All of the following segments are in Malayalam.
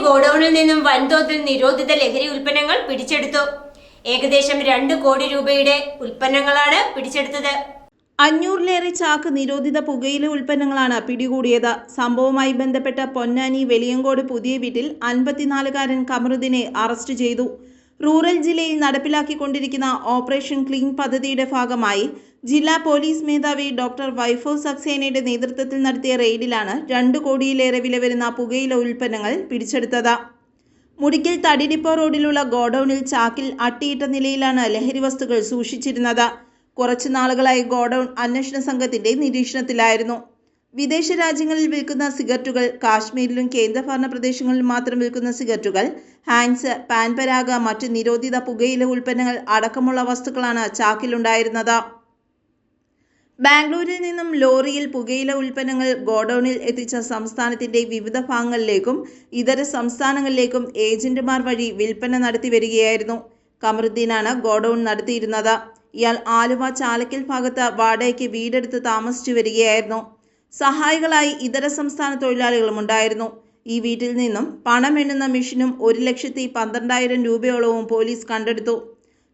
ഗോഡൌണിൽ നിന്നും വൻതോതിൽ നിരോധിത ലഹരി ഉൽപ്പന്നങ്ങൾ പിടിച്ചെടുത്തു. ഏകദേശം 2 കോടി രൂപയുടെ ഉൽപ്പന്നങ്ങളാണ് പിടിച്ചെടുത്തത്. 500-ലേറെ ചാക്ക് നിരോധിത പുകയില ഉൽപ്പന്നങ്ങളാണ് പിടികൂടിയത്. സംഭവവുമായി ബന്ധപ്പെട്ട പൊന്നാനി വെളിയങ്കോട് പുതിയ വീട്ടിൽ 54-കാരൻ കമറുദ്ദീനെ അറസ്റ്റ് ചെയ്തു. റൂറൽ ജില്ലയിൽ നടപ്പിലാക്കിക്കൊണ്ടിരിക്കുന്ന ഓപ്പറേഷൻ ക്ലീൻ പദ്ധതിയുടെ ഭാഗമായി ജില്ലാ പോലീസ് മേധാവി ഡോക്ടർ വൈഭവ് സക്സേനയുടെ നേതൃത്വത്തിൽ നടത്തിയ റെയ്ഡിലാണ് 2 കോടിയിലേറെ വില വരുന്ന പുകയില ഉൽപ്പന്നങ്ങൾ പിടിച്ചെടുത്തത്. മുടിക്കൽ തടി ഡിപ്പോ റോഡിലുള്ള ഗോഡൌണിൽ ചാക്കിൽ അട്ടിയിട്ട നിലയിലാണ് ലഹരി വസ്തുക്കൾ സൂക്ഷിച്ചിരുന്നത്. കുറച്ചു നാളുകളായി ഗോഡൌൺ അന്വേഷണ സംഘത്തിന്റെ നിരീക്ഷണത്തിലായിരുന്നു. വിദേശ രാജ്യങ്ങളിൽ വിൽക്കുന്ന സിഗരറ്റുകൾ, കാശ്മീരിലും കേന്ദ്രഭരണ പ്രദേശങ്ങളിലും മാത്രം വിൽക്കുന്ന സിഗരറ്റുകൾ, ഹാൻഡ്സ്, പാൻപരാഗ, മറ്റ് നിരോധിത പുകയില ഉൽപ്പന്നങ്ങൾ അടക്കമുള്ള വസ്തുക്കളാണ് ചാക്കിലുണ്ടായിരുന്നത്. ബാംഗ്ലൂരിൽ നിന്നും ലോറിയിൽ പുകയില ഉൽപ്പന്നങ്ങൾ ഗോഡൌണിൽ എത്തിച്ച സംസ്ഥാനത്തിന്റെ വിവിധ ഭാഗങ്ങളിലേക്കും ഇതര സംസ്ഥാനങ്ങളിലേക്കും ഏജന്റുമാർ വഴി വിൽപ്പന നടത്തി വരികയായിരുന്നു. കമറുദ്ദീനാണ് ഗോഡൌൺ നടത്തിയിരുന്നത്. ഇയാൾ ആലുവ ചാലക്കൽ ഭാഗത്ത് വാടകയ്ക്ക് വീടെടുത്ത് താമസിച്ചു വരികയായിരുന്നു. സഹായികളായി ഇതര സംസ്ഥാന തൊഴിലാളികളും ഉണ്ടായിരുന്നു. ഈ വീട്ടിൽ നിന്നും പണം എണ്ണുന്ന മെഷീനും 1,12,000 രൂപയോളവും പോലീസ് കണ്ടെടുത്തു.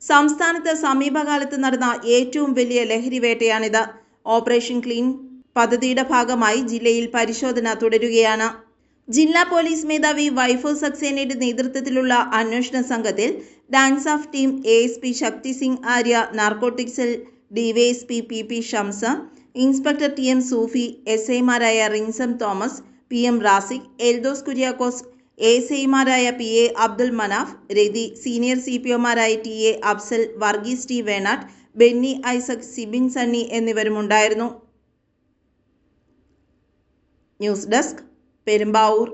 സംസ്ഥാനത്ത് സമീപകാലത്ത് നടന്ന ഏറ്റവും വലിയ ലഹരി വേട്ടയാണിത്. ഓപ്പറേഷൻ ക്ലീൻ പദ്ധതിയുടെ ഭാഗമായി ജില്ലയിൽ പരിശോധന തുടരുകയാണ്. ജില്ലാ പോലീസ് മേധാവി വൈഭവ് സക്സേനയുടെ നേതൃത്വത്തിലുള്ള അന്വേഷണ സംഘത്തിൽ DANSAF team ASP Shakti Singh Arya, narcotic cell DYSP PP Shamsa, inspector TM Sufi, SIമാരായ റിൻസം തോമസ്, PM റാസിഖ്, എൽദോസ് കുര്യാക്കോസ്, ASIമാരായ PA അബ്ദുൽ മനാഫ്, രതി, സീനിയർ CPOമാരായ TA അഫ്സൽ, വർഗീസ് T വേണാട്ട്, ബെന്നി ഐസക്, സിബിൻ സണ്ണി എന്നിവരുമുണ്ടായിരുന്നു. News desk, Perumbavoor.